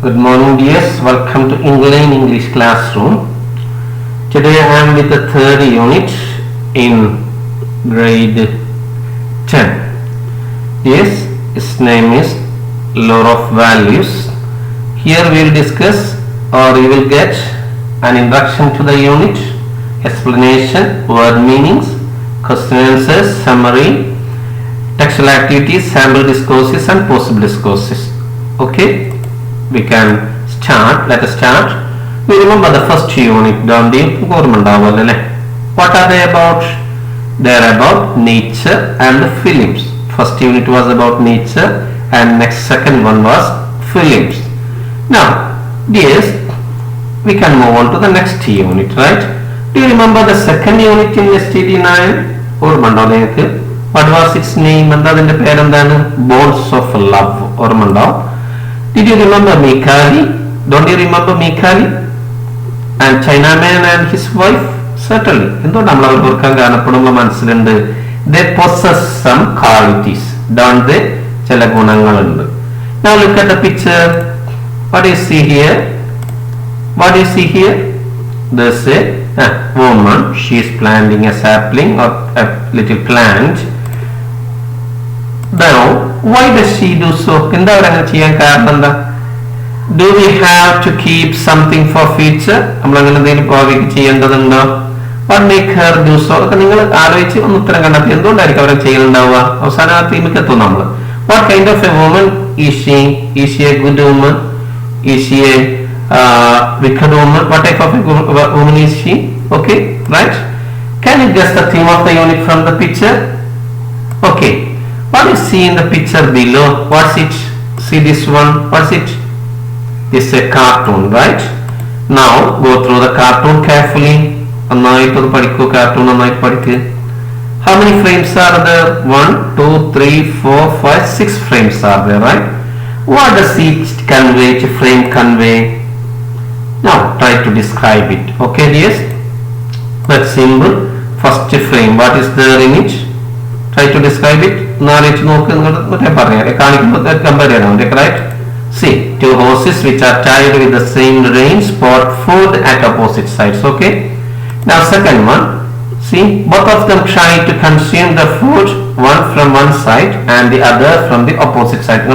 Good morning dears, welcome to English classroom. Today I am with the third unit in grade 10. Yes, its name is Law of Values. Here we will discuss or you will get an introduction to the unit, explanation, word meanings, question answers, summary, textual activities, sample discourses and possible discourses. Okay, we can start. Let us start. We remember the first unit, don't you? What are they about? They are about nature and the films. First unit was about nature and second one was films. Now, dears, we can move on to the next unit, right? Do you remember the second unit in STD9? What was its name? Bonds of Love. Did you remember Mikali? Don't you remember Mikali? And Chinaman and his wife? Certainly. They possess some qualities, don't they? Now look at the picture. What do you see here? What do you see here? There's a woman. She is planting a sapling or a little plant. Now, why does she do so? Do we have to keep something for future? What make her do so? What kind of a woman is she? Is she a good woman? Is she a wicked woman? What type of a woman is she? Okay, right? Can you guess the theme of the unit from the picture? Okay, what you see in the picture below? What's it? See this one? What's it? This is a cartoon, right? Now go through the cartoon carefully. How many frames are there? 1, 2, 3, 4, 5, 6 frames are there, right? What does each convey? Each frame convey? Now try to describe it. Okay, yes? That's simple. First frame, what is there in it? Try to describe it. Right? See, two horses which are tied with the same reins pour food at opposite sides. Okay. Now second one. See, both of them try to consume the food, one from one side and the other from the opposite side.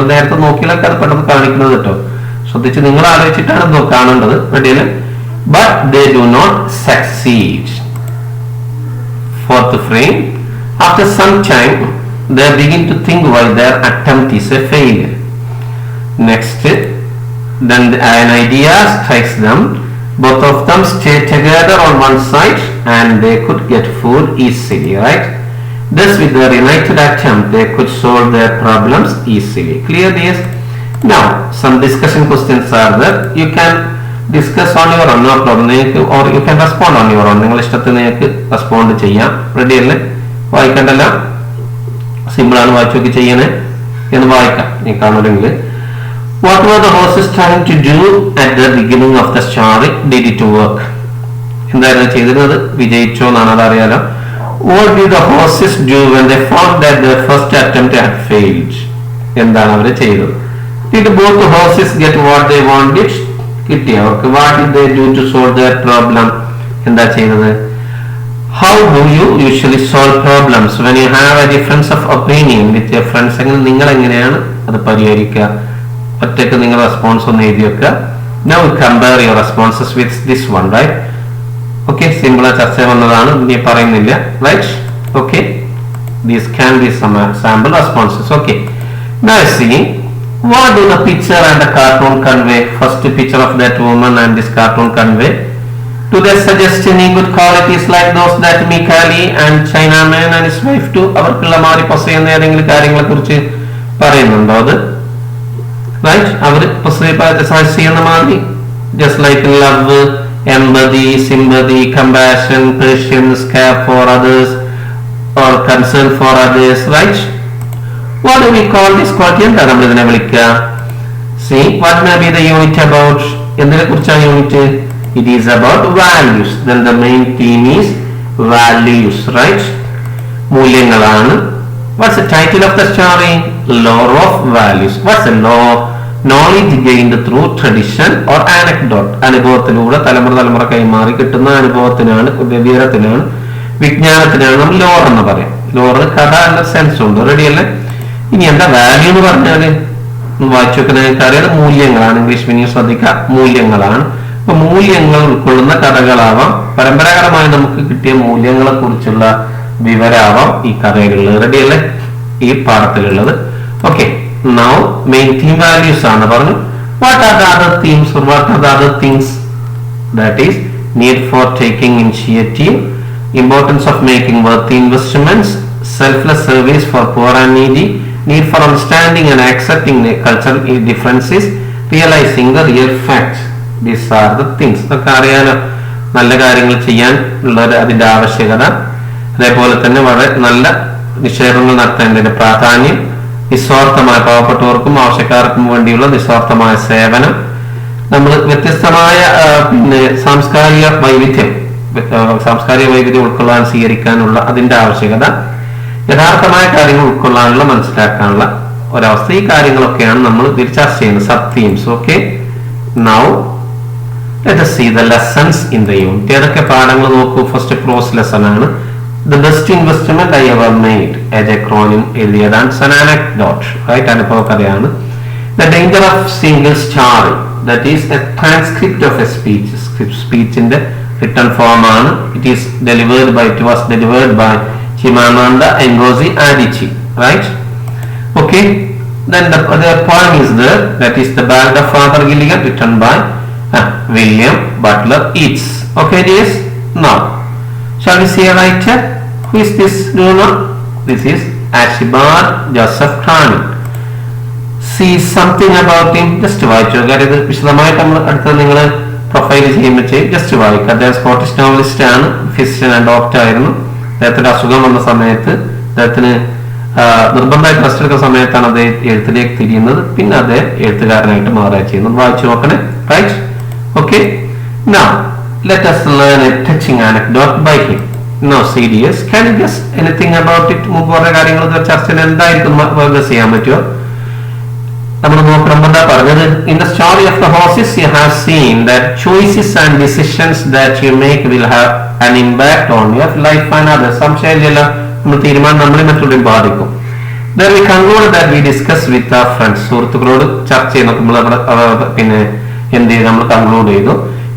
But they do not succeed. Fourth frame. After some time, they begin to think why their attempt is a failure. Next, then an idea strikes them. Both of them stay together on one side and they could get food easily, right? Thus, with their united attempt, they could solve their problems easily. Clear, yes? Now, some discussion questions are there. You can discuss on your own, no problem, or you can respond on your own. Respond. Ready? Simple. What were the horses trying to do at the beginning of the story? Did it work? What did the horses do when they found that their first attempt had failed? Did both the horses get what they wanted? What did they do to solve their problem? How do you usually solve problems when you have a difference of opinion with your friends? Response on now compare your responses with this one, right? Okay, simple right? Okay, these can be some sample responses. Okay, now see, what do the picture and the cartoon convey? First picture of that woman and this cartoon convey. Do they suggest any good qualities like those that Mikali and Chinaman and his wife do? Right? Just like love, empathy, sympathy, compassion, patience, care for others, or concern for others, right? What do we call this quality? See, what may be the unit about? It is about values. Then the main theme is values, right? What's the title of the story? Law of Values. What's the law? Knowledge gained through tradition or anecdote. അനുഭവത്തിലൂടെ തലമുറ കൈമാറി കിട്ടുന്ന അനുഭവത്തിനാണ്, വിവരത്തിനാണ്, വിജ്ഞാനത്തിനാണ് നമ്മൾ lore എന്ന് പറയാം. ലോറിന് കഥ എന്ന sense ഉണ്ട്. റെഡി അല്ലേ? ഇനി എന്താ വാല്യൂ എന്ന് പറഞ്ഞാല് വായിച്ചു വെക്കുന്ന അറിയാം, മൂല്യങ്ങളാണ്. ഇംഗ്ലീഷ് മീനിങ് ശ്രദ്ധിക്കുക, മൂല്യങ്ങളാണ്. അപ്പൊ മൂല്യങ്ങൾ ഉൾക്കൊള്ളുന്ന കഥകളാവാം, പരമ്പരാഗതമായി നമുക്ക് കിട്ടിയ മൂല്യങ്ങളെ കുറിച്ചുള്ള വിവരാവാം ഈ കഥയിലുള്ളത്. റെഡി അല്ലേ? ഈ പാഠത്തിലുള്ളത്. Okay, now main theme values ആണ് പറഞ്ഞു. What are the other themes or what are the other things? That is need for taking initiative, importance of making worthy investments, selfless service for poor and needy, need for understanding and accepting the cultural differences, realizing the real facts. These are the things. ഇതൊക്കെ അറിയാനോ, നല്ല കാര്യങ്ങൾ ചെയ്യാൻ ഉള്ള അതിന്റെ ആവശ്യകത, അതേപോലെ തന്നെ വളരെ നല്ല നിക്ഷേപങ്ങൾ നടത്തേണ്ടതിന്റെ പ്രാധാന്യം, നിസ്വാർത്ഥമായ പാവപ്പെട്ടവർക്കും ആവശ്യക്കാർക്കും വേണ്ടിയുള്ള നിസ്വാർത്ഥമായ സേവനം, നമ്മൾ വ്യത്യസ്തമായ സാംസ്കാരിക വൈവിധ്യം ഉൾക്കൊള്ളാൻ സ്വീകരിക്കാനുള്ള അതിന്റെ ആവശ്യകത, യഥാർത്ഥമായ കാര്യങ്ങൾ ഉൾക്കൊള്ളാനുള്ള മനസ്സിലാക്കാനുള്ള ഒരവസ്ഥ. ഈ കാര്യങ്ങളൊക്കെയാണ് നമ്മൾ ചർച്ച ചെയ്യുന്നത്, sub themes. Okay, now let us see the lessons in the unit. ഏതൊക്കെ പാഠങ്ങൾ നോക്കൂ. ഫസ്റ്റ് ക്രോസ് ലെസൺ ആണ്. The best investment I ever made. എജക്രോണിൻ എഴുതിയതാണ്. ആനക്ഡോട്ട്, റൈറ്റ്, അനുഭവ കഥയാണ്. The danger of single story. That is a transcript of a speech. സ്പീച്ചിന്റെ written form ആണ്. It was delivered by Chimamanda Ngozi Adichie, right? Okay, then the poem is there, that is the Ballad of Father Gilligan, written by William Butler Yeats. Okay, yes. Now shall we see a writer? Who is this? Do you know? This is Archibald Joseph Cranach. See something about him. Just വായിച്ചു. ഇത് വിശദമായിട്ട് നമ്മൾ അടുത്ത നിങ്ങൾ profile ചെയ്യുമ്പോൾ just വായിക്കുക. അദ്ദേഹം Scottish novelist ആണ്, ഫിസിഷ്യൻ ആൻഡ് ഡോക്ടർ ആയിരുന്നു. അദ്ദേഹത്തിന് അസുഖം വന്ന സമയത്ത് അദ്ദേഹത്തിന് നിർബന്ധമായി റെസ്റ്റ് എടുക്കുന്ന സമയത്താണ് അദ്ദേഹം എഴുത്തിലേക്ക് തിരിയുന്നത്. പിന്നെ അദ്ദേഹം എഴുത്തുകാരനായിട്ട് മാറുക ചെയ്യുന്നത്. വായിച്ചു നോക്കണേ, right? Okay, now let us learn a touching anecdote by him. No serious. Can you guess anything about it? മുമ്പ് പറഞ്ഞ കാര്യങ്ങൾ ചർച്ചയിൽ എന്തായിരിക്കും ഗസ് ചെയ്യാൻ പറ്റുമോ? നമ്മൾ നോക്കുമ്പോൾ എന്താ പറഞ്ഞത്? In the story of the horses you have seen that choices and decisions that you make will have an impact on your life and others. സംശയമില്ല, നമ്മൾ തീരുമാനം നമ്മളെ മറ്റുള്ളവരെയും ബാധിക്കും. Then we conclude that we discuss with our friends. സുഹൃത്തുക്കളോട് ചർച്ച ചെയ്ത് നോക്കുമ്പോൾ പിന്നെ എന്ത് ചെയ്ത് നമ്മൾ കൺക്ലൂഡ് ചെയ്തു.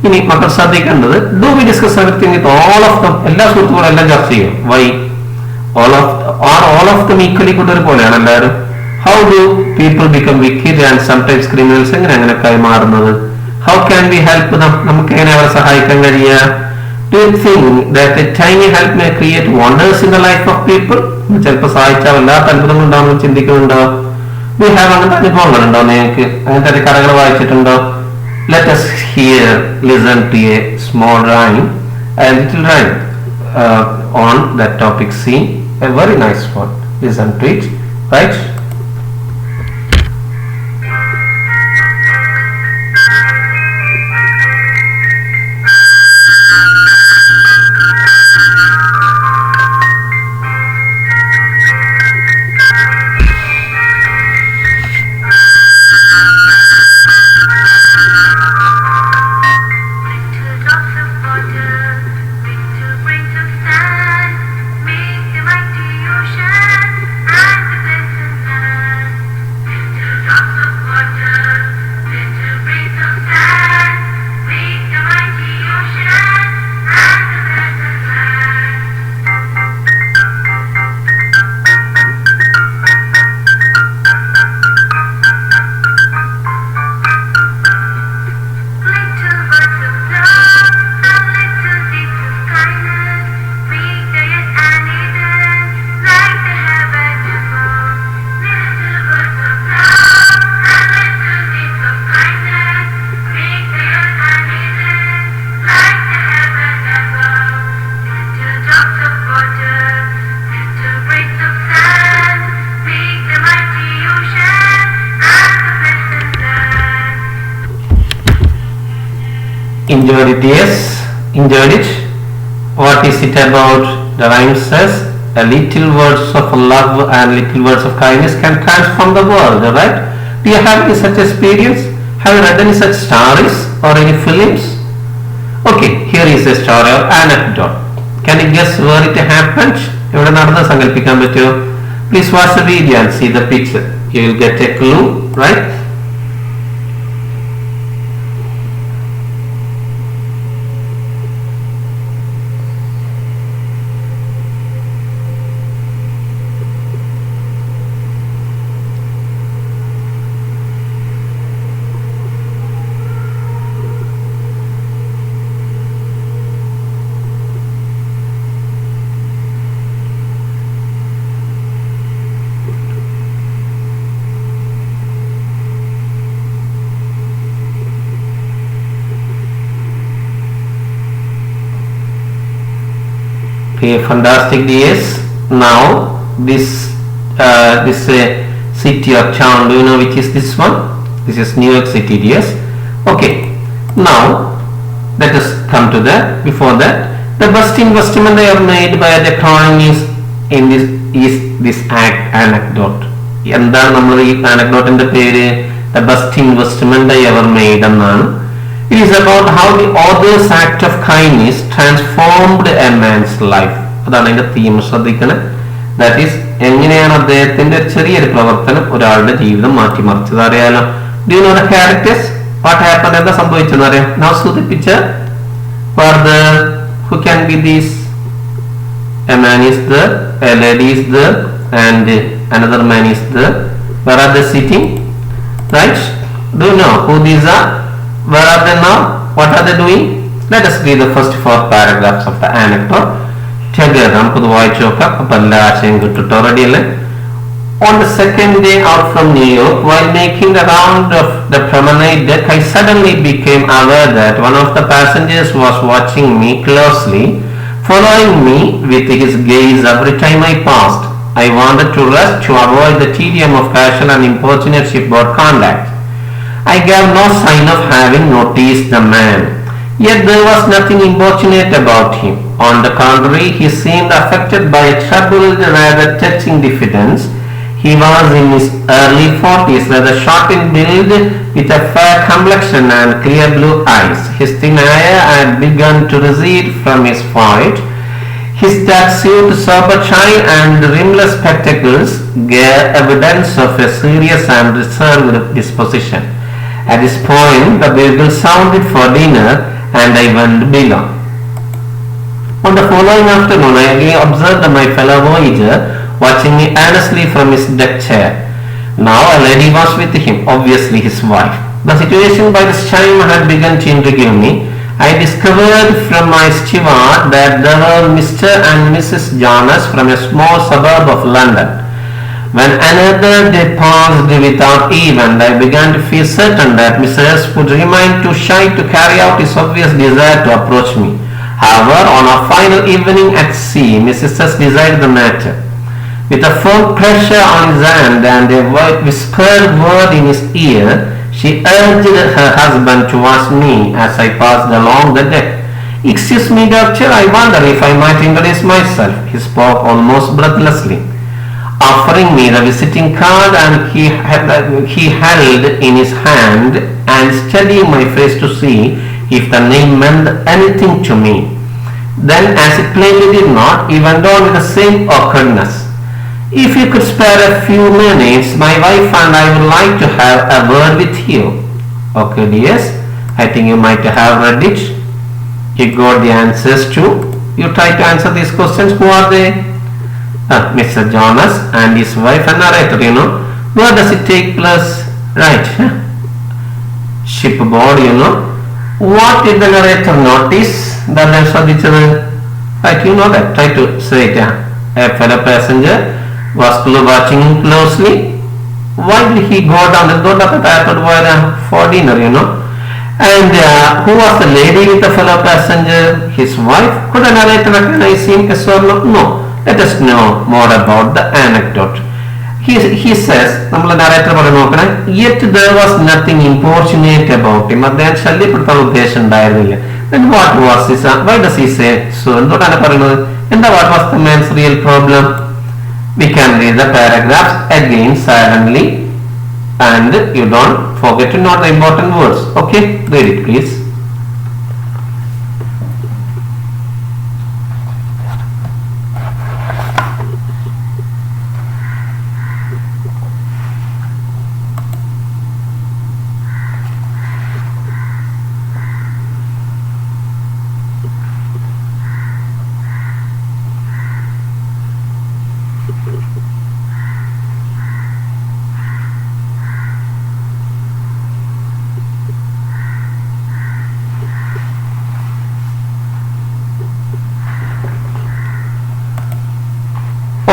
ഇനി മക്കൾ ശ്രദ്ധിക്കേണ്ടത്, do we discuss everything with all of them? എല്ലാ സുഹൃത്തുക്കളും എല്ലാം ചർച്ച ചെയ്യും. Why? All of them equally good ഒരുപോലെയാണ് എല്ലാവരും. How do people become wicked and sometimes criminals? എങ്ങനെ അങ്ങനെയൊക്കെ മാറുന്നത്? How can we help them? നമുക്ക് എങ്ങനെ അവരെ സഹായിക്കാൻ കഴിയുക? Do you think that a tiny help may create wonders in the life of people? ചിലപ്പോൾ സഹായിച്ചാൽ വല്ലാത്ത അത്ഭുതങ്ങൾ ഉണ്ടാവുമെന്ന് ചിന്തിക്കുന്നുണ്ടോ? Do you have അങ്ങനത്തെ അനുഭവങ്ങളുണ്ടോ? നിങ്ങൾക്ക് അങ്ങനത്തെ കഥകൾ വായിച്ചിട്ടുണ്ടോ? Let us listen to a small rhyme, a little rhyme on that topic. See, a very nice one. Listen to it, right? Enjoyed it? Yes, enjoyed it. What is it about? The rhyme says, a little words of love and little words of kindness can transform the world, right? Do you have any such experience? Have you read any such stories or any films? Okay, here is a story or anecdote. Can you guess where it happened? ഇവിടെ നടന്ന സങ്കല്പിക്കാൻ പറ്റുമോ? Please watch the video and see the picture. You will get a clue, right? Okay, fantastic DS. Now this city of town, do you know which is this one? This is New York City, DS. Okay, now let us come to that. Before that, the best investment they have made by the economies in this anecdote. എന്താണ് നമ്മൾ ഈ anecdoteന്റെ പേര്? The best investment they ever made എന്നാണ്. It is about how the author's act of kindness transformed a man's life. അതാണ് അതിന്റെ theme. ശ്രദ്ധിക്കണം. That is എങ്ങനെയാണ് അദ്ദേഹത്തിന്റെ ചെറിയൊരു പ്രവർത്തനം ഒരാളുടെ ജീവിതം മാറ്റിമറിച്ചത്. അറിയാലോ. Do you know the characters? What happen? എന്താ സംഭവിച്ചെന്ന് അറിയാം. Now see the picture. Who can be these? A man is there, a lady is there, and another man is there. Where are they sitting? Right? Do you know who these are? Where are they now? What are they doing? Let us read the first 4 paragraphs of the anecdote together. നമുക്കത് വായിച്ചു നോക്കാം. അപ്പൊ എല്ലാ ആശയം കിട്ടുട്ടോ. Ready അല്ലേ? On the second day out from New York, while making the round of the promenade deck, I suddenly became aware that one of the passengers was watching me closely, following me with his gaze every time I passed. I wanted to rush to avoid the tedium of casual and importunate shipboard contact. I gave no sign of having noticed the man. Yet there was nothing importunate about him. On the contrary, he seemed affected by a troubled, rather touching diffidence. He was in his early 40s, rather short in build, with a fair complexion and clear blue eyes. His thin hair had begun to recede from his forehead. His dark-suit, sober shine and rimless spectacles gave evidence of a serious and reserved disposition. At this point, the bugle sounded for dinner and I went below. On the following afternoon, I again observed my fellow voyager watching me earnestly from his deck chair. Now a lady was with him, obviously his wife. The situation by this time had begun to intrigue me. I discovered from my steward that they were Mr. and Mrs. Jonas from a small suburb of London. When another day passed without event, I began to feel certain that Mr. S would remain too shy to carry out his obvious desire to approach me. However, on our final evening at sea, Mrs. S decided the matter. With a firm pressure on his hand and a whispered word in his ear, she urged her husband towards me as I passed along the deck. "Excuse me, doctor, I wonder if I might introduce myself," he spoke almost breathlessly, offering me the visiting card and he held in his hand and studying my face to see if the name meant anything to me. Then, as it plainly did not, he went on with the same awkwardness. "If you could spare a few minutes, my wife and I would like to have a word with you." Okay, yes, I think you might have read it. You got the answers too. You try to answer these questions. Who are they? Mr. Jonas and his wife and narrator, you know. Where does it take place? Right. Shipboard, you know. What did the narrator notice? Right, you know that. Try to say it. A fellow passenger was watching him closely. Why did he go down? He got up at the airport for dinner, you know. And who was the lady with the fellow passenger? His wife. Could the narrator recognize him? Yes or no? No. Let us know more about the anecdote. He says, നമ്മൾ narrator പറഞ്ഞു നോക്കണേ, yet there was nothing importunate about him. അദ്ദേഹം ശല്യപ്പെടുത്താൻ ഉദ്ദേശം ഉണ്ടായിരുന്നില്ല. Then what was this? Why does he say so? എന്തുകൊണ്ടാണ് പറയുന്നത്? എന്താ what was the man's real problem? We can read the paragraphs again silently. and you don't forget to note the important words. Okay, read it please.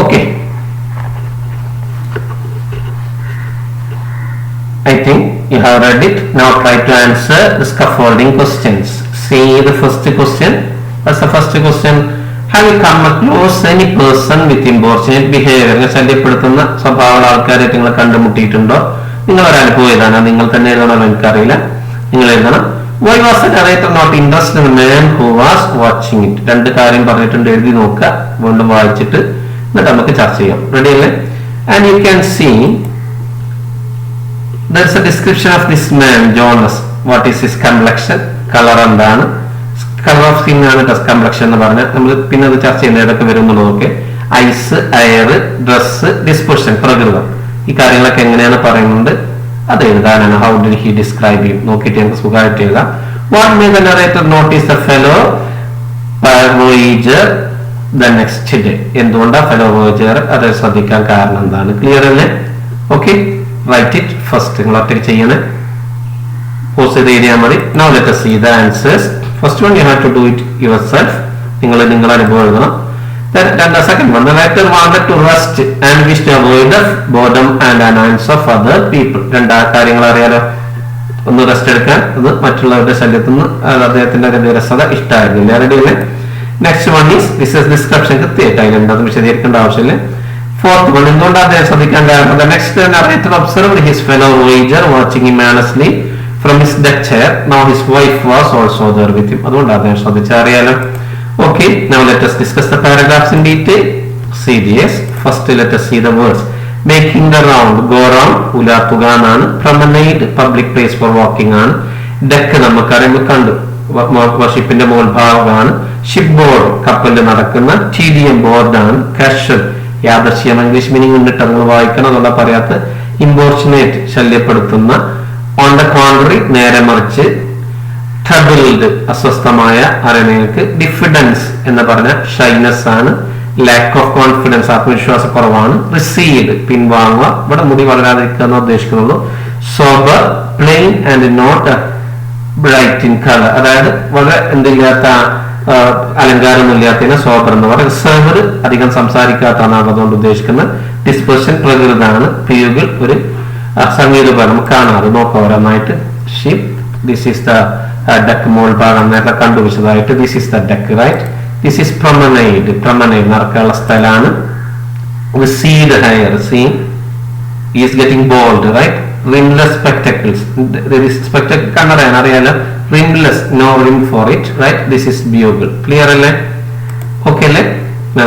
Okay, I think you have read it. Now try to answer the scaffolding questions. See the first question. What's the first question? Have you come across any person with importunate behavior? ശല്യപ്പെടുത്തുന്ന സ്വഭാവമുള്ള ആൾക്കാരെ നിങ്ങൾ കണ്ടുമുട്ടിയിട്ടുണ്ടോ? നിങ്ങൾ ഒരു അനുഭവം ഏതാണ്? നിങ്ങൾ തന്നെ എഴുതണമെന്ന് എനിക്കറിയില്ല. നിങ്ങൾ എഴുതണം. Why was the narrator not interested in the man who was watching it? രണ്ട് കാര്യം പറഞ്ഞിട്ടുണ്ട്, എഴുതി നോക്കുക, വീണ്ടും വായിച്ചിട്ട് എന്നിട്ട് നമുക്ക് ചർച്ച ചെയ്യാം. റെഡി അല്ലേ? And you can see there's a description of this man Jonas. What is his complexion? Colour എന്താണ്? കളർ ഓഫ് സ്കിൻ ആണ് കംപ്ലക്ഷൻ എന്ന് പറഞ്ഞാൽ നമ്മൾ പിന്നെ അത് ചർച്ച ചെയ്യുന്ന ഇടയ്ക്ക് വരുന്നുള്ളതൊക്കെ. ഐസ്, എയർ, ഡ്രസ്, ഡിസ്പോസിഷൻ, പ്രകൃതം, ഈ കാര്യങ്ങളൊക്കെ എങ്ങനെയാണ് പറയുന്നത് അത് എഴുതാനാണ്. How did he describe you നോക്കിയിട്ട് നമുക്ക് സുഖമായിട്ട് എഴുതാം. What may the narrator notice the fellow voyager the next day? എന്തുകൊണ്ടാണ് ഫെലോ വോയേജർ അത് ശ്രദ്ധിക്കാൻ കാരണം എന്താണ്? ക്ലിയർ അല്ലേ? Okay, right it first. നിങ്ങൾ ഒറ്റയ്ക്ക് ചെയ്യണേ, പോസ്റ്റ് ചെയ്ത് എഴുതിയാൽ മതി. Now let us see the answers. First one you have to do it yourself. നിങ്ങളെ അനുഭവം എഴുതണം. Then the second one, the writer wanted to rest and wished to avoid the boredom and annoyance of other people. രണ്ടാ കാര്യങ്ങൾ അറിയാലോ. ഒന്ന് rest എടുക്കാൻ, അത് മറ്റുള്ളവരുടെ ശല്യത്തിൽ നിന്ന് അദ്ദേഹത്തിന്റെ വിരസത ഇഷ്ടമായിരുന്നില്ല. റെഡിയല്ലേ? Next one is this is description. കൃത്യമായിട്ട് അതിലുണ്ട്, അത് വിശദീകരിക്കേണ്ട ആവശ്യമില്ല. ഫോർത്ത് വൺ, എന്തുകൊണ്ടാണ് അദ്ദേഹം ശ്രദ്ധിക്കാൻ കാരണം? The next narrator observed his fellow voyager watching him earnestly from his deck chair. Now his wife was also there with him. അതുകൊണ്ടാണ് അദ്ദേഹം ശ്രദ്ധിച്ചറിയാലോ. Okay, now let us discuss the paragraphs in detail. See this. First let us see the words. Making the round, go round, ഉലാത്തുക എന്നാണ്. Promenade, public place for walking ആണ്. Deck നമുക്കറിയുമ്പോൾ കണ്ടു, ഷിപ്പിന്റെ മുകൾ ഭാഗമാണ്. Ship board, കപ്പലിൽ നടക്കുന്ന. TDM ബോർഡാണ്. Casual, യാദൃശ്യം, English meaning ഉണ്ടിട്ട് നിങ്ങൾ വായിക്കണം എന്നുള്ള പറയാത്ത. ഇമ്പോർച്ചുനേറ്റ്, ശല്യപ്പെടുത്തുന്ന. ഓൺ ദ കോൺട്രറി, നേരെ മറിച്ച്. ട്രബിൾഡ്, അസ്വസ്ഥമായ അറിയങ്ങൾക്ക്. ഡിഫിഡൻസ് എന്ന് പറഞ്ഞ ഷൈനസ് ആണ്. ലാക്ക് ഓഫ് കോൺഫിഡൻസ്, ആത്മവിശ്വാസക്കുറവാണ്. റിസീഡ്, പിൻവാങ്ങുക, ഇവിടെ മുടി വളരാതിരിക്കുക എന്ന് ഉദ്ദേശിക്കുന്നുള്ളൂ. Sober, plain and not bright in colour, അതായത് വളരെ എന്തില്ലാത്ത അലങ്കാരമൊന്നും ഇല്ലാത്തതിനെ സോബർ എന്ന് പറയും. റിസർവ്ഡ്, അധികം സംസാരിക്കാത്തതാണ് അതുകൊണ്ട് ഉദ്ദേശിക്കുന്നത്. ഡിസ്പെർഷൻ, പ്രകൃതാണ്. പ്യൂഗിൾ, ഒരു സംഗീതോപകരണം കാണാറ്. നോക്കാം ഓരോന്നായിട്ട്. Ship, this is the deck, മോൾ ഭാഗം നേരത്തെ കണ്ടു വിശദമായിട്ട്. This is the deck, right. This is promenade, promenade നടക്കാനുള്ള സ്ഥലമാണ്. Recede hair, seen, is getting bald, right. Rimless spectacles, spectacle കണ്ണടയാണ് അറിയാലോ. Rimless, no rim for it, right. This is bugle. Clear അല്ലേ? ഓക്കെ അല്ലേ?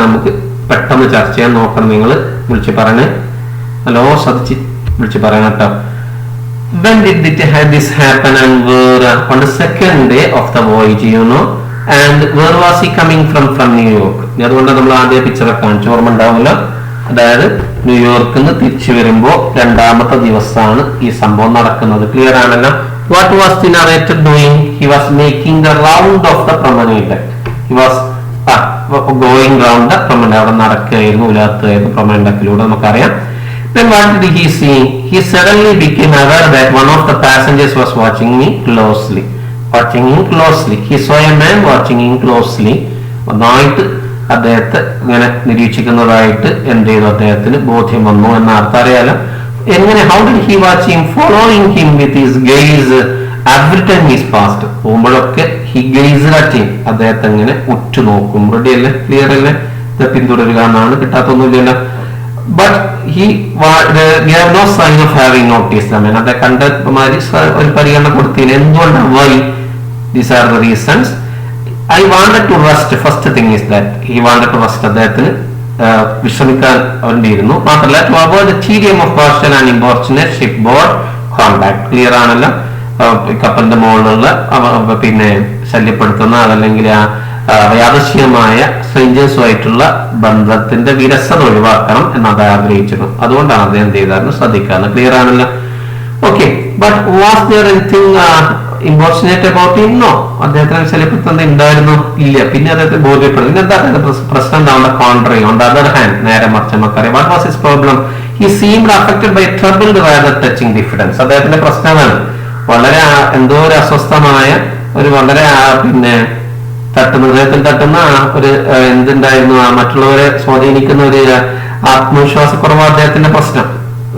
നമുക്ക് പെട്ടെന്ന് ചർച്ച ചെയ്യാൻ നോക്കണം. നിങ്ങൾ വിളിച്ച് പറഞ്ഞ് ഹലോ ശ്രദ്ധിച്ച് വിളിച്ച് പറയണം കേട്ടോ. When did this happen and where? On the second day of the voyage, you know. And where was he coming from New York? അതുകൊണ്ട് നമ്മൾ ആദ്യ പിക്ചറെ കാണിച്ചു, ഓർമ്മ ഉണ്ടാവില്ല. അതായത് ന്യൂയോർക്കിൽ നിന്ന് തിരിച്ചു വരുമ്പോ രണ്ടാമത്തെ ദിവസമാണ് ഈ സംഭവം നടക്കുന്നത്. ക്ലിയർ ആണല്ലോ? What was the narrator doing? He was making the round of the promenade. He was going round the promenade. അവിടെ നടക്കുകയായിരുന്നു, ഉലാത്തുകയായിരുന്നു പ്രൊമനേഡിലൂടെ, നമുക്കറിയാം. Then what did he see? He suddenly became aware that one of the passengers was watching me closely. Watching him closely. He saw a man watching him closely. ഒന്നായിട്ട് അദ്ദേഹത്തെ ഇങ്ങനെ നിരീക്ഷിക്കുന്നതായിട്ട് എന്ത് ചെയ്തു? അദ്ദേഹത്തിന് ബോധ്യം വന്നു എന്ന അർത്ഥം അറിയാലോ. എങ്ങനെ? How did he watch him? Following him with his gaze every time he passed. പോകുമ്പോഴൊക്കെ he gazed at him. അദ്ദേഹത്തെ ഇങ്ങനെ ഉറ്റുനോക്കും. റെഡി അല്ലേ? ക്ലിയർ അല്ലേ? ഇത് പിന്തുടരുക എന്നാണ്, കിട്ടാത്തൊന്നുമില്ലല്ലോ. But he gave no sign of having noticed them. അത് കണ്ടമാരി ഒരു പരിഗണന കൊടുത്തില്ല. എന്തുകൊണ്ടാണ്? Why? These are the reasons. I wanted to rest. First thing is that he wanted to rest. അദ്ദേഹത്തിന് വിശ്രമിക്കാൻ വേണ്ടിയിരുന്നു. മാത്രമല്ല to avoid the tedium of coastal and importunate ship board contact. Clear ആണല്ലോ. കപ്പലിന്റെ മുകളിലുള്ള പിന്നെ ശല്യപ്പെടുത്തുന്ന അതല്ലെങ്കിൽ യാദൃശ്യമായ സ്ട്രേഞ്ചേഴ്സുമായിട്ടുള്ള ബന്ധത്തിന്റെ വിരസത ഒഴിവാക്കണം എന്ന് അദ്ദേഹം ആഗ്രഹിച്ചിരുന്നു. അതുകൊണ്ടാണ് അദ്ദേഹം എന്ത് ചെയ്തായിരുന്നു ശ്രദ്ധിക്കാറ്. ക്ലിയർ ആണല്ലോ. Okay, but was there anything importunate about him? No. അദ്ദേഹത്തിന് ശല്യപ്പെടുത്തുന്നത് ഉണ്ടായിരുന്നു? ഇല്ല. പിന്നെ അദ്ദേഹത്തെ ബോധ്യപ്പെടുന്നു. പിന്നെ എന്താ പ്രശ്നം? എന്താ contrary on the other hand, നേരെ മറിച്ച് നമുക്കറിയാം. What was his problem? He seemed affected by troubled rather touching difference. അദ്ദേഹത്തിന്റെ പ്രശ്നമാണ് വളരെ എന്തോ ഒരു അസ്വസ്ഥമായ ഒരു വളരെ പിന്നെ ഹൃദയത്തിൽ തട്ടുന്ന ഒരു എന്തുണ്ടായിരുന്നു, മറ്റുള്ളവരെ സ്വാധീനിക്കുന്ന ഒരു ആത്മവിശ്വാസക്കുറവ് അദ്ദേഹത്തിന്റെ പ്രശ്നം.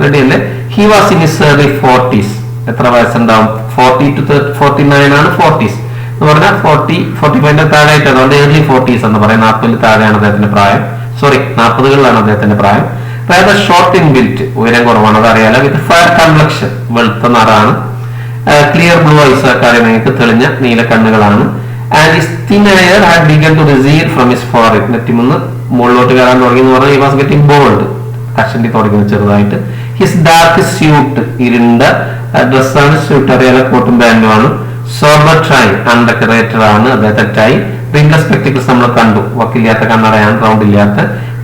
റെഡിയല്ലേ? He was in his early 40s. എത്ര വയസ്സുണ്ടാവും? 40 to 49 ആണ് 40s എന്ന് പറഞ്ഞാൽ 40-45 താഴെയായിട്ട്, അതുകൊണ്ട് ഏർലി 40s എന്ന് പറയാം. 40 താഴെയാണ് അദ്ദേഹത്തിന്റെ പ്രായം. സോറി, 40കളിലാണ് അദ്ദേഹത്തിന്റെ പ്രായം. അതായത് ഷോർട്ട് ഇൻ ബിൽറ്റ്, ഉയരം കുറവാണ്, അതറിയാലോ. വിത്ത് ഫയർ കംപ്ലക്ഷൻ, വെളുത്ത നിറാണ്. ക്ലിയർ ബ്ലൂ ഐസ്, കാര്യങ്ങൾക്ക് തെളിഞ്ഞ നീല കണ്ണുകളാണ്. And his thin hair had begun to recede from his forehead. നെറ്റിമുന്ന് മുകളിലോട്ട് കയറാൻ തുടങ്ങി എന്ന് പറഞ്ഞാൽ ഹി വാസ് ഗെറ്റിംഗ് ബോൾഡ്, കഷണ്ടി തുടങ്ങി ചെറുതായിട്ട്. ഹിസ് ഡാർക്ക് സ്യൂട്ട്, ഇരുണ്ട ഡ്രസ്സാണ്. സ്യൂട്ട് അറിയാലോ, കോട്ടും പാന്റും ആണ്. സോബർ ടൈ, അൺഡെക്കറേറ്റഡ് ആണ് അദ്ദേഹത്തെ ടൈ. റിംഗ്ലെസ് സ്പെക്ടിക്കിൾസ് നമ്മൾ കണ്ടു, വക്കില്ലാത്ത കണ്ണടയാണ്, റൗണ്ട് ഇല്ലാത്ത.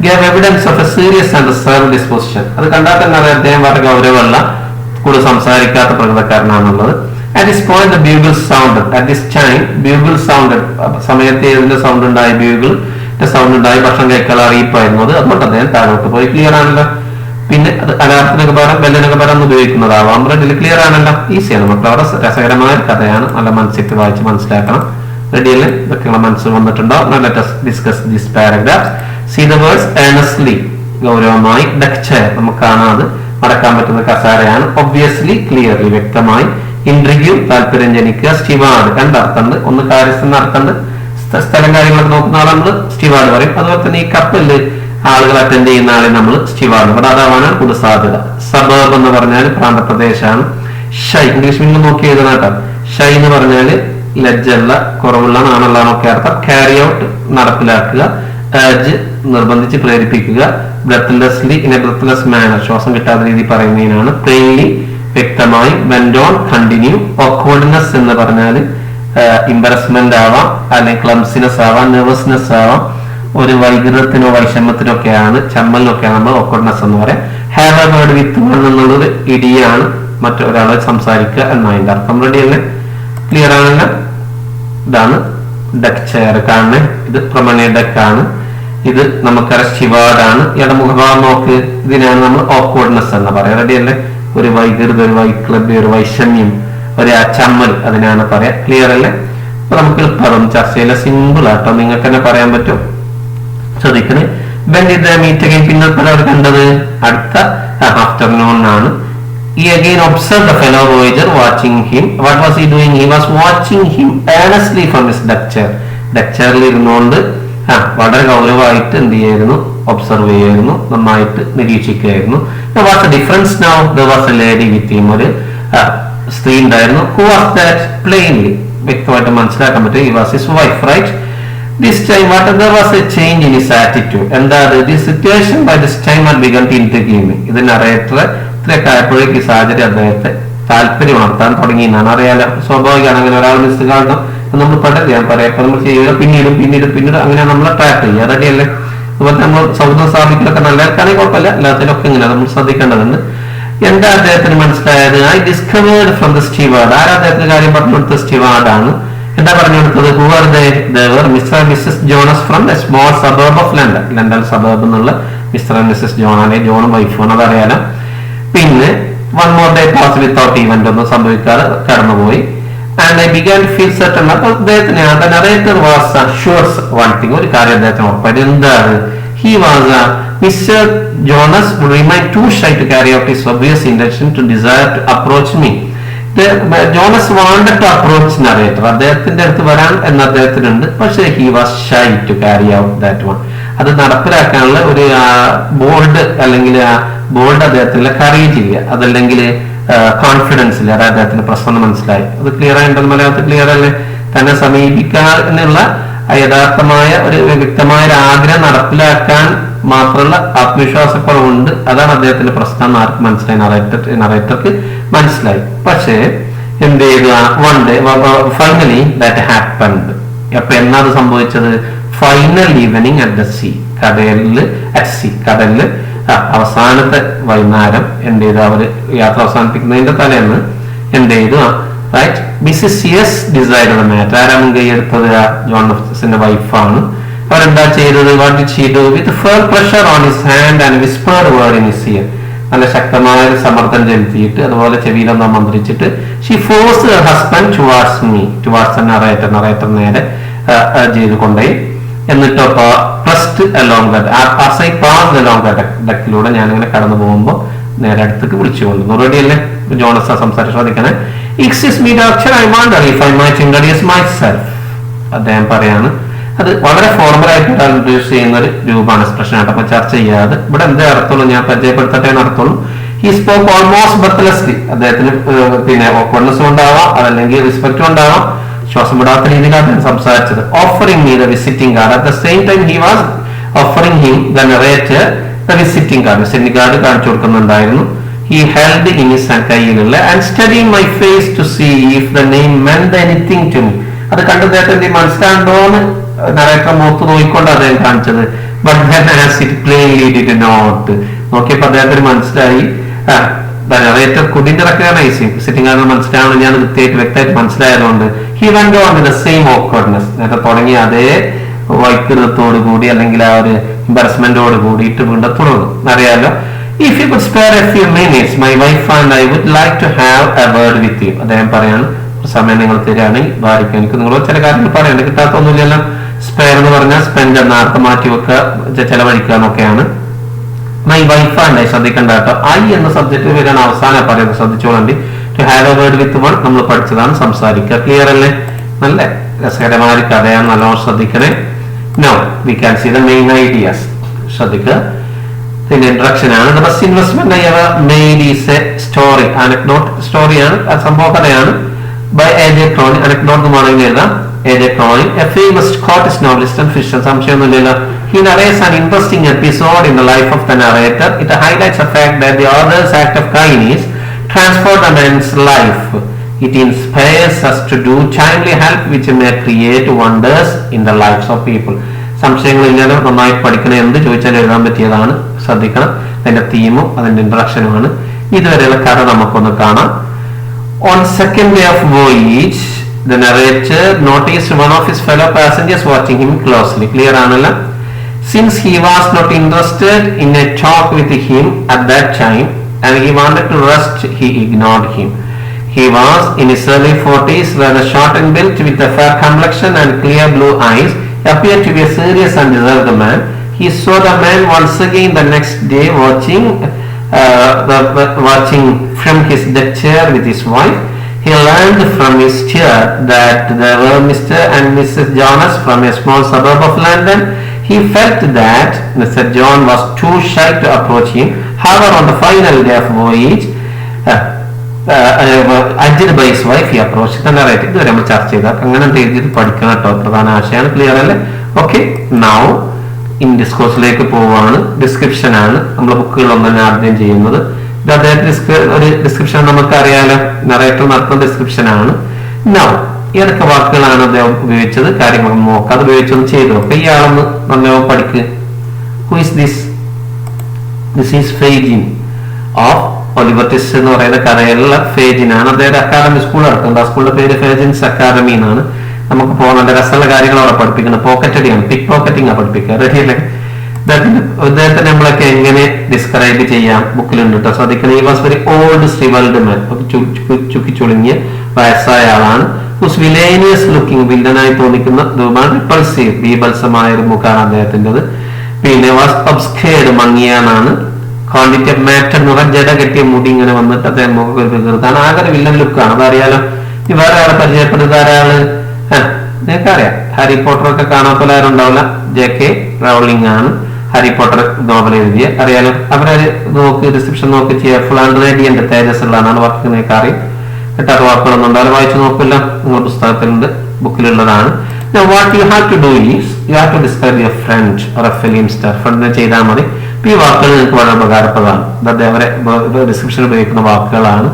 Gave evidence of A serious and reserved disposition. അത് കണ്ടാൽ തന്നെ അറിയാം അദ്ദേഹം വളരെ ഗൗരവമുള്ള, കൂടുതൽ സംസാരിക്കാത്ത പ്രകൃതക്കാരനാണുള്ളത്. At this point the bugle sounded. At this time bugle sounded. സമയത്ത് ഏതിന്റെ സൗണ്ട് ഉണ്ടായി? ബ്യൂഗിളിന്റെ സൗണ്ട് ഉണ്ടായി. ഭക്ഷണം കഴിക്കാൻ അറിയിപ്പായിരുന്നു അത്. അതുകൊണ്ട് അദ്ദേഹം താഴോട്ട് പോയി. ക്ലിയർ ആണല്ലോ. പിന്നെ അത് അലാറത്തിനൊക്കെ പകരം ബെല്ലിനൊക്കെ പകരം ഉപയോഗിക്കുന്നതാവാം. റെഡിയിൽ ക്ലിയർ ആണല്ലോ. ഈസിയാണ് മക്കൾ. വളരെ രസകരമായ ഒരു കഥയാണ്. നല്ല മനസ്സിട്ട് വായിച്ച് മനസ്സിലാക്കണം. റെഡിയല്ലേ? ഇതൊക്കെ മനസ്സിൽ വന്നിട്ടുണ്ടോ? Let us discuss this paragraph. See the words earnestly, ഗൗരവമായി. Deck chair, നമുക്ക് കാണാം, അത് മടക്കാൻ പറ്റുന്ന കസാരയാണ്. Obviously, clearly, വ്യക്തമായി. ഇൻട്രിഗ്യൂ, താല്പര്യം ജനിക്കുക. സ്റ്റിവാർഡ്, രണ്ടർത്ഥമുണ്ട്. ഒന്ന് കാര്യസ്ഥന് അർത്ഥമുണ്ട്, സ്ഥലം കാര്യങ്ങളൊക്കെ നോക്കുന്ന ആളെ നമ്മൾ സ്റ്റിവാർഡ് പറയും. അതുപോലെ തന്നെ ഈ കപ്പലില് ആളുകൾ അറ്റൻഡ് ചെയ്യുന്ന ആളെ നമ്മൾ സ്റ്റിവാർഡ്, ഇവിടെ അതാവാനാണ് കൂടുതൽ സാധ്യത. സബർബ് എന്ന് പറഞ്ഞാൽ പ്രാന്തപ്രദേശമാണ്. ഷൈ, ഇംഗ്ലീഷ് മീനിൽ നോക്കി എഴുതുന്ന കേട്ടോ. ഷൈ എന്ന് പറഞ്ഞാൽ ലജ്ജുള്ള, കുറവുള്ള, നാണുള്ള എന്നൊക്കെ അർത്ഥം. ക്യാരി ഔട്ട്, നടപ്പിലാക്കുക. ഏർജ്, നിർബന്ധിച്ച് പ്രേരിപ്പിക്കുക. ബ്രെത്ത്ലെസ്ലി, ഇൻ എ ബ്രെത്ത്ലെസ് മാനർ, ശ്വാസം കിട്ടാത്ത രീതി പറയുന്നതിനാണ്. പ്ലെയിൻലി, വ്യക്തമായി. Went on, continue. ഓക്വേർഡ്നെസ് എന്ന് പറഞ്ഞാൽ ഇംബറസ്മെന്റ് ആവാം, അല്ലെങ്കിൽ ക്ലംസിനെസ് ആവാം, നെർവസ്നെസ് ആവാം. ഒരു വൈകൃതത്തിനോ വൈഷമ്യത്തിനോ ഒക്കെയാണ്, ചമ്മലിനൊക്കെയാണ് നമ്മൾ ഓക്വേർഡ്നെസ് എന്ന് പറയാം. Have a word with one എന്നുള്ളത് ഇടിയാണ്, മറ്റൊരാളെ സംസാരിക്കുക എന്നതിന്റെ അർത്ഥം. റെഡിയല്ലേ? ക്ലിയർ ആണല്ലോ. ഇതാണ് ഡെക്ക് ചെയർ കാണുന്നത്. ഇത് പ്രൊമനേഡ് ഡെക്ക് ആണ്. ഇത് നമുക്കറിയാം സ്റ്റിവാർഡ് ആണ്. ഇയാളുടെ മുഖഭാവം നോക്ക്. ഇതിനാണ് നമ്മൾ ഓക്വേർഡ്നെസ് എന്ന് പറയാം. റെഡിയല്ലേ? ഒരു വൈകൃത, ഒരു വൈക്ലബ്യ, ഒരു വൈഷമ്യം, ഒരു ചമ്മൽ, അതിനാണ് പറയാ. ക്ലിയർ അല്ലേ? അപ്പൊ നമുക്ക് എളുപ്പം ചർച്ചയില്ല, സിമ്പിൾ ആട്ടോ, നിങ്ങൾക്ക് തന്നെ പറയാൻ പറ്റും. ശ്രദ്ധിക്കണേ. When did they meet again? പിന്നെ അവർ കണ്ടത് അടുത്ത ആഫ്റ്റർനൂൺ ആണ്. He again observed the fellow voyager watching him. What was he doing? He was watching him earnestly from his deck chair. Deck ചെയറിൽ ഇരുന്നുകൊണ്ട് വളരെ ഗൗരവമായിട്ട് എന്ത് ചെയ്യായിരുന്നു? ഒബ്സർവ് ചെയ്യായിരുന്നു, നന്നായിട്ട് നിരീക്ഷിക്കുകയായിരുന്നു. What's the difference now? there was a lady with him. ഒരു സ്ത്രീ ഉണ്ടായിരുന്നു. who was that? plainly, വ്യക്തമായിട്ട് മനസ്സിലാക്കാൻ പറ്റും. he was his wife, right? this time what? there was a change in his attitude. എന്താ? this situation by this time had begun to intrigue me. ഇത് narrator ഇത്രയൊക്കെ ആയപ്പോഴേക്ക് ഈ സാഹചര്യം അദ്ദേഹത്തെ താല്പര്യം ഉണർത്താൻ തുടങ്ങി എന്നാണ്. അറിയാലോ, സ്വാഭാവികമാണ്. അങ്ങനെ ഒരാൾ മിസ് കാണണം നമ്മൾ പെടരുത്. ഞാൻ പറയാം, ഇപ്പൊ നമ്മൾ ചെയ്യുക പിന്നീട് അങ്ങനെ നമ്മളെ ട്രാക്ക് ചെയ്യുക. റെഡിയല്ലേ? അതുപോലെ നമ്മൾ സൗഹൃദം സ്ഥാപിക്കലൊക്കെ നല്ലതാണെങ്കിൽ കുഴപ്പമില്ല, എല്ലാത്തിലൊക്കെ ഇങ്ങനെ നമ്മൾ ശ്രദ്ധിക്കേണ്ടതുണ്ട്. എന്താ അദ്ദേഹത്തിന് മനസ്സിലായത്? I discovered from the steward. ആരാ അദ്ദേഹത്തിന് കാര്യം പറഞ്ഞു കൊടുത്തത്? സ്റ്റിവാർഡ് ആണ്. എന്താ പറഞ്ഞു കൊടുത്തത്? Who are they? Mr and Mrs Jones from a small suburb of London. London suburb എന്നുള്ള മിസ്റ്റർ ആൻഡ് മിസ്സസ് ജോൺ ആണ്. ജോണും വൈഫുമാണ്, അതറിയാലോ. പിന്നെ one more day pass without event, ഒന്നും സംഭവിക്കാതെ കടന്നുപോയി. And I began to feel certain. അപ്പൊ അദ്ദേഹത്തിന് the narrator was sure one thing, ഒരു കാര്യം അദ്ദേഹത്തിന് ഉറപ്പായിട്ട്. എന്താണ്? he was Mr. Jonas would remain too shy to carry out his obvious intention to desire to approach me. Jonas wanted to approach narrator. അദ്ദേഹത്തിന്റെ അടുത്ത് വരാൻ എന്ന് അദ്ദേഹത്തിനുണ്ട്, പക്ഷേ he was shy to carry out that one. അത് നടപ്പിലാക്കാനുള്ള ഒരു bold, അല്ലെങ്കിൽ bold അദ്ദേഹത്തിനുള്ള courage ഇല്ല, അതല്ലെങ്കിൽ കോൺഫിഡൻസ് ഇല്ല. അത് അദ്ദേഹത്തിന് പ്രശ്നം മനസ്സിലായി. അത് ക്ലിയർ ആയിട്ടുണ്ടല്ലോ? മലയാളത്തിൽ ക്ലിയർ അല്ലേ? തന്നെ സമീപിക്കാനുള്ള യഥാർത്ഥമായ ഒരു വ്യക്തമായ ഒരു ആഗ്രഹം നടപ്പിലാക്കാൻ മാത്രമുള്ള ആത്മവിശ്വാസക്കുറവുണ്ട്. അതാണ് അദ്ദേഹത്തിന്റെ പ്രശ്നം എന്ന് ആർക്ക് മനസ്സിലായി? നറേറ്റർക്ക് മനസ്സിലായി. പക്ഷേ എന്ത് ചെയ്തു? One day finally that happened. അപ്പൊ എന്നാ അത് സംഭവിച്ചത്? Final evening at the sea, കടലില് അവസാനത്തെ വൈകുന്നേരം എന്ത് ചെയ്തു? അവര് യാത്ര അവസാനിപ്പിക്കുന്നതിന്റെ തലേന്ന് എന്ത് ചെയ്തു? Right, Mrs yes decide matter. ആരാ മുൻകൈ എടുത്തത്? ജോൺ ഓഫീസിന്റെ വൈഫാണ്. അവരെന്താ ചെയ്തത്? What did she do? With fair pressure on his hand and whispered word in his ear. നല്ല ശക്തമായ ഒരു സമ്മർദ്ദം ചെലുത്തിയിട്ട് അതുപോലെ ചെവിയിലൊന്നാ മന്ത്രിച്ചിട്ട് she force her husband towards me, towards narrator നേരെ ചെയ്ത് കൊണ്ടേ. എന്നിട്ടോ പ്രസ്ഡ് അലോങ് ഡക്കിലൂടെ ഞാനിങ്ങനെ കടന്നു പോകുമ്പോൾ നേരെ അടുത്തേക്ക് വിളിച്ചു കൊണ്ടുവന്നു. റെഡി അല്ലേ? ജോണസ് സംസാരിച്ചു. ശ്രദ്ധിക്കണേ. Excuse me doctor, I wonder if I might introduce myself. അദ്ദേഹം പറയാണ്. അത് വളരെ ഫോർമൽ ആയിട്ട് ഇൻട്രൊഡ്യൂസ് ചെയ്യുന്ന ഒരു രൂപമാണ്, എക്സ്പ്രഷൻ ആയിട്ട്. അപ്പൊ ചർച്ച ചെയ്യാതെ ഇവിടെ എന്തേ അർത്ഥമുള്ളൂ? ഞാൻ പരിചയപ്പെടുത്തട്ടെ നടത്തുള്ളൂ. He spoke almost breathlessly. അദ്ദേഹത്തിന് പിന്നെ ഓക്വർഡ്നെസ് ഉണ്ടാവാം, അതല്ലെങ്കിൽ റെസ്പെക്ട് ഉണ്ടാവാം, ശ്വാസം വിടാത്ത രീതിയിലാണ് അദ്ദേഹം സംസാരിച്ചത്. Offering me the visiting card. At the same time he was offering him the narrator the visiting card. Visiting card കാണിച്ചു കൊടുക്കുന്നുണ്ടായിരുന്നു. ഹി ഹെൽഡ് ഇൻ ഹിസ് കയ്യിലുള്ള and studying my face to see if the name meant anything to me. അത് കണ്ട് അദ്ദേഹത്തിന് മനസ്സിലാണ്ടോന്ന് narrator മുഖത്ത് നോക്കിക്കൊണ്ട് അദ്ദേഹം കാണിച്ചത്. But then as it plainly did not. നോക്കിയപ്പോ അദ്ദേഹത്തിന് മനസ്സിലായി. നറേറ്റർ കുഡിന്റ് റെക്കഗ്നൈസ് സിറ്റിംഗ് ആണെന്ന് മനസ്സിലാവണം. ഞാൻ വ്യക്തമായിട്ട് മനസ്സിലായതുകൊണ്ട് he went on with the same awkwardness. നേരത്തെ തുടങ്ങിയ അതേ വൈകൃതത്തോടു കൂടി അല്ലെങ്കിൽ ആ ഒരു എംബാരസ്മെന്റോട് കൂടിയിട്ട് വീണ്ടും തുടങ്ങും. അറിയാലോ. If you could spare a few minutes my wife and I would like to have a word with you. അദ്ദേഹം പറയാണ്, സമയം നിങ്ങൾ തരികയാണെങ്കിൽ ഭാര്യയ്ക്ക് എനിക്ക് നിങ്ങൾ ചില കാര്യങ്ങൾ പറയണ്ട, കിട്ടാത്തൊന്നുമില്ലല്ലോ. സ്പെയർ എന്ന് പറഞ്ഞാൽ സ്പെൻഡ് എന്ന അർത്ഥം മാറ്റി വെക്കുക, ചെലവഴിക്കുക എന്നൊക്കെയാണ്. മൈ വൈഫ് ആൻഡ് ഐ ശ്രദ്ധിക്കേണ്ട കേട്ടോ. ഐ എന്ന സബ്ജക്ട് വരാൻ അവസാനം പറയുന്നത് ശ്രദ്ധിച്ചോളണ്ടി. To have a word with one നമ്മൾ പഠിച്ചതാണ്, സംസാരിക്കുക. ക്ലിയർ അല്ലേ? നല്ല രസകരമായ ഒരു കഥയാണ്, നല്ലോണം ശ്രദ്ധിക്കണേ. No we can see the main ideas. ശ്രദ്ധിക്കുക. ഇതിന്റെ ഇൻട്രൊഡക്ഷൻ ആണ്. The best investment I ever made is a story. Anecdote സ്റ്റോറിയാണ്, സംഭവ കഥയാണ്. ബൈ എ.ജെ. ക്രോണിൻ. അനക്ഡോട്ട് എന്ന് പറയുന്നത് എഴുതാം. A J. Cronin, a famous Scottish novelist and fiction. സംശയമൊന്നുമില്ലല്ലോ. He narrates an interesting episode in the life of the narrator. It highlights the fact that the author's act of kindness transformed a man's life. It inspires us to do timely help which may create wonders in the lives of people. സംശയങ്ങളില്ലാതെ നന്നായി പഠിക്കണം. എന്ത് ചോദിച്ചാൽ എഴുതാൻ പറ്റിയതാണ്. ശ്രദ്ധിക്കണം. അതിന്റെ തീമും അതിന്റെ ഇൻട്രൊഡക്ഷനുമാണ്. ഇതുവരെയുള്ള കഥ നമുക്കൊന്ന് കാണാം. On second day of voyage, the narrator noticed one of his fellow passengers watching him closely. Clear ആണല്ലോ? Since he was not interested in a talk with him at that time and he wanted to rest, he ignored him. He was in his early 40s, rather short and built, with a fair complexion and clear blue eyes. He appeared to be a serious and reserved man. He saw the man once again the next day watching from his deck chair with his wife. He learned from his chair that they were Mr. and Mrs. Jonas from a small suburb of London. He felt that Mr. John was too shy to approach him. However, on the final day of voyage, urged by his wife, he approached the narrator. ഇതുവരെ നമ്മൾ ചർച്ച ചെയ്ത അങ്ങനെ രീതിയിൽ പഠിക്കണം കേട്ടോ. പ്രധാന ആശയമാണ്. ക്ലിയർ അല്ലേ? ഓക്കെ. നൗ ഇൻ ഡിസ്കോഴ്സിലേക്ക് പോവുകയാണ്. ഡിസ്ക്രിപ്ഷൻ ആണ് നമ്മൾ ബുക്കുകളൊന്നും ആദ്യം ചെയ്യുന്നത്. ഇത് അദ്ദേഹത്തിന് ഒരു ഡിസ്ക്രിപ്ഷൻ നമുക്ക് അറിയാലോ. നറേറ്റർ നടത്തുന്ന ഡിസ്ക്രിപ്ഷൻ ആണ്. നൗ ഏതൊക്കെ വാക്കുകളാണ് അദ്ദേഹം ഉപയോഗിച്ചത്, കാര്യങ്ങൾ നോക്കാം. അത് ഉപയോഗിച്ചൊന്ന് ചെയ്തു നോക്കാം. ഇയാളൊന്ന് നല്ലോ പഠിക്കുക. Who is this? This is Fagin of Oliver Twist എന്ന് പറയുന്ന കഥയിലുള്ള ഫേജിനാണ്. അദ്ദേഹം അക്കാദമി സ്കൂൾ നടത്തുന്നത്. ആ സ്കൂളിന്റെ പേര് ഫേജിൻസ് അക്കാദമി എന്നാണ്. നമുക്ക് പോകുന്നുണ്ട്. രസമുള്ള കാര്യങ്ങൾ അവിടെ പഠിപ്പിക്കുന്നത്. പോക്കറ്റ് അടിയാണ്, പിക് പോക്കറ്റിംഗ് ആ പഠിപ്പിക്കുക. റെഡിയല്ലേ? ഇദ്ദേഹത്തെ നമ്മളൊക്കെ എങ്ങനെ ഡിസ്ക്രൈബ് ചെയ്യാം ബുക്കിലുണ്ട് കേട്ടോ. ശ്രദ്ധിക്കണം. ഈ വാസ് വെരി ഓൾഡ് സ്ട്രിവൽഡ് മാൻ. ചുക്കിച്ചുളുങ്ങിയ വയസ്സായ ആളാണ്. വിലേനിയസ് ലുക്കിംഗ്, വില്ലനായി തോന്നിക്കുന്ന രൂപമാണ്. റിപ്പൾസീവ്, ബീഭത്സമായ ഒരു മുഖാണ് അദ്ദേഹത്തിൻ്റെത്. പിന്നെ വാസ് ഒബ്സ്കേർഡ്, മങ്ങിയാനാണ്. ക്വാണ്ടിറ്റി ഓഫ് മാറ്റർ എന്ന് പറഞ്ഞാൽ ജട കെട്ടിയ മുടി ഇങ്ങനെ വന്നിട്ട് അദ്ദേഹം മുഖത്താണ്. ആകെ ഒരു വില്ലൻ ലുക്കാണ്. അതറിയാലോ. ഈ വേറെ ആളെ പരിചയപ്പെടുന്നത് ആരാള്? നിങ്ങൾക്കറിയാം. ഹാരി പോട്ടർ ഒക്കെ കാണാത്ത ആരുണ്ടാവില്ല. ജെ.കെ. റൗളിംഗ് ആണ് ഹാരി പോട്ടർ നോവൽ എഴുതിയ. അറിയാലോ. അവരൊരു നോക്ക് ഡിസ്ക്രിപ്ഷൻ നോക്കി ചെയ്യാം. ഫുൾ റേഡിയന്റ് തേജസ് ഉള്ളതാണ് വാക്ക്. നിങ്ങൾക്ക് അറിയാം. എട്ടാറ് വാക്കുകളൊന്നും ഉണ്ടാവില്ല. വായിച്ചു നോക്കില്ല. നിങ്ങൾ പുസ്തകത്തിലുണ്ട്, ബുക്കിലുള്ളതാണ്. Now what you have to do is you have to describe your friend or a film star. ഫ്രണ്ട് ചെയ്താൽ മതി. ഈ വാക്കുകൾ നിങ്ങൾക്ക് വളരെ ഉപകാരപ്രദമാണ്. അതായത് അവരെ ഡിസ്ക്രിപ്ഷൻ ഉപയോഗിക്കുന്ന വാക്കുകളാണ്.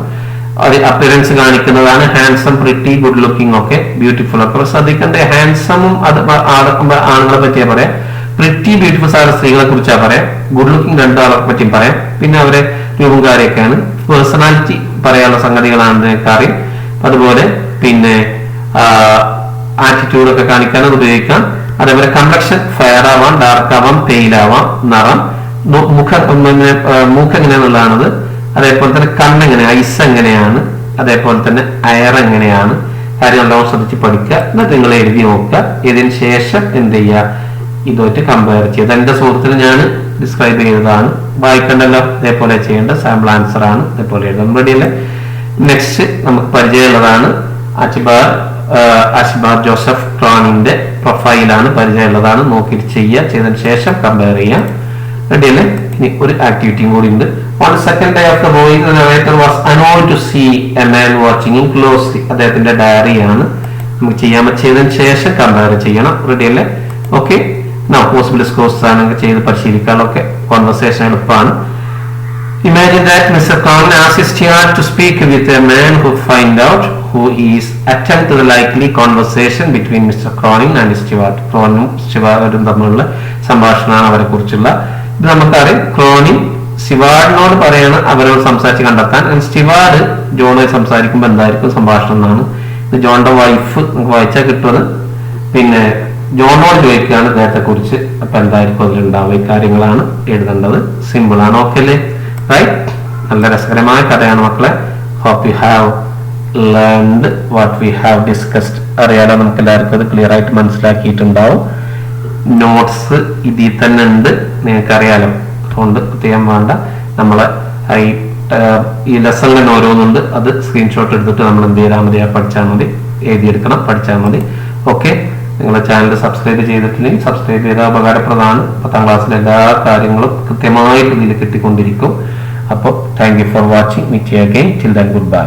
അപ്പിയറൻസ് കാണിക്കുന്നതാണ്. ഹാൻസം, പ്രിറ്റി, ഗുഡ് ലുക്കിംഗ് ഒക്കെ, ബ്യൂട്ടിഫുൾ ഒക്കെ ശ്രദ്ധിക്കേണ്ട. ഹാൻസമും അത് ആണുങ്ങളെ പറ്റിയാ പറയാം, പ്രിറ്റി ബ്യൂട്ടിഫുൾ ആയ സ്ത്രീകളെ കുറിച്ചാ പറയാം, ഗുഡ് ലുക്കിംഗ് രണ്ടാളെ പറ്റിയും പറയാം. പിന്നെ അവരെ രൂപം കാര്യമൊക്കെയാണ്. പേഴ്സണാലിറ്റി പറയാനുള്ള സംഗതികളാണ് കാര്യം. അതുപോലെ പിന്നെ ആറ്റിറ്റ്യൂഡ് ഒക്കെ കാണിക്കാൻ അത് ഉപയോഗിക്കാം. അതേപോലെ കംപ്ലക്ഷൻ ഫെയർ ആവാം, ഡാർക്ക് ആവാം, പെയിൽ ആവാം, നിറം, മൂക്ക് എങ്ങനെയാന്നുള്ളതാണത്. അതേപോലെ തന്നെ കണ്ണെങ്ങനെ, ഐസ് എങ്ങനെയാണ്, അതേപോലെ തന്നെ അയർ എങ്ങനെയാണ്, കാര്യം നല്ലോണം ശ്രദ്ധിച്ച് പഠിക്കുക. എന്നിട്ട് നിങ്ങൾ എഴുതി നോക്കുക. ഇതിന് ശേഷം എന്ത് ചെയ്യുക, ഇതുമായിട്ട് കമ്പയർ ചെയ്ത്. എന്റെ സുഹൃത്തിന് ഞാൻ ഡിസ്ക്രൈബ് ചെയ്തതാണ്, വായിക്കണ്ടല്ലോ, ഇതേപോലെ ചെയ്യേണ്ട സാമ്പിൾ ആൻസർ ആണ്, ഇതേപോലെ എഴുതാൻ റെഡിയല്ലേ. നെക്സ്റ്റ് നമുക്ക് പരിചയമുള്ളതാണ് അഷിബാർ ജോസഫ് ക്രോണിന്റെ പ്രൊഫൈലാണ്, പരിചയമുള്ളതാണ്. നോക്കിയിട്ട് ചെയ്യുക, ചെയ്തതിനു ശേഷം കമ്പയർ ചെയ്യാം. റെഡിയല്ലേ. ഇനി ഒരു ആക്ടിവിറ്റിയും കൂടി ഉണ്ട്. On the second day of the voyage, the narrator was annoyed to see a man watching him closely. അദ്ദേഹത്തിന്റെ ഡയറിയാണ്. നമുക്ക് ചെയ്യാൻ ചെയ്തതിനു ശേഷം കമ്പയർ ചെയ്യണം. റെഡിയല്ലേ. ഓക്കെ. പോസിബിൾ സ്കോർസ് ആണെങ്കിൽ ചെയ്ത് പരിശീലിക്കാനൊക്കെ കോൺവെർസേഷൻ എളുപ്പമാണ്. Imagine that Mr. Cronin asked his steward to speak with a man who find out who is attempt to the likely conversation between Mr. Cronin and his steward. ക്രോണും സ്റ്റുവാർഡും തമ്മിലുള്ള സംഭാഷണമാണ് അവരെ കുറിച്ചുള്ള. ഇത് നമുക്കറിയാം. Cronin സ്റ്റുവാർഡിനോട് പറയാണ് അവരോട് സംസാരിച്ച് കണ്ടെത്താൻ. സ്റ്റുവാർഡ് ജോണോട് സംസാരിക്കുമ്പോൾ എന്തായിരിക്കും സംഭാഷണം എന്നാണ്. ഇത് ജോണിന്റെ വൈഫ് നമുക്ക് വായിച്ചാൽ കിട്ടുന്നത്. പിന്നെ ജോണോട് ചോദിക്കുകയാണ് ഇദ്ദേഹത്തെ കുറിച്ച്. അപ്പൊ എന്തായിരിക്കും അതിലുണ്ടാവുക, ഈ കാര്യങ്ങളാണ് എഴുതേണ്ടത്. സിമ്പിൾ ആണ്. ഓക്കെ അല്ലേ. റൈറ്റ്. നല്ല രസകരമായ കഥയാണ് മക്കളെ. Hope you have learned what we have discussed. അറിയാലോ, നമുക്ക് എല്ലാവർക്കും അത് ക്ലിയർ ആയിട്ട് മനസ്സിലാക്കിയിട്ടുണ്ടാവും. നോട്ട്സ് ഇതിൽ തന്നെ ഉണ്ട്, നിങ്ങൾക്കറിയാലോ. അതുകൊണ്ട് പ്രത്യേകം വേണ്ട. നമ്മളെ ഈ ലെസണിൽ ഓരോന്നുണ്ട്, അത് സ്ക്രീൻഷോട്ട് എടുത്തിട്ട് നമ്മൾ എന്ത് ചെയ്താൽ മതി, പഠിച്ചാൽ മതി, എഴുതിയെടുക്കണം, പഠിച്ചാൽ മതി. ഓക്കെ. നിങ്ങളുടെ ചാനൽ സബ്സ്ക്രൈബ് ചെയ്തിട്ടില്ലെങ്കിൽ സബ്സ്ക്രൈബ് ചെയ്താൽ ഉപകാരപ്രദമാണ്. 10ാം ക്ലാസ്സിലെ എല്ലാ കാര്യങ്ങളും കൃത്യമായിട്ട് ഇതിൽ കിട്ടിക്കൊണ്ടിരിക്കും. അപ്പോൾ thank you for watching. Meet you again. Till then good by.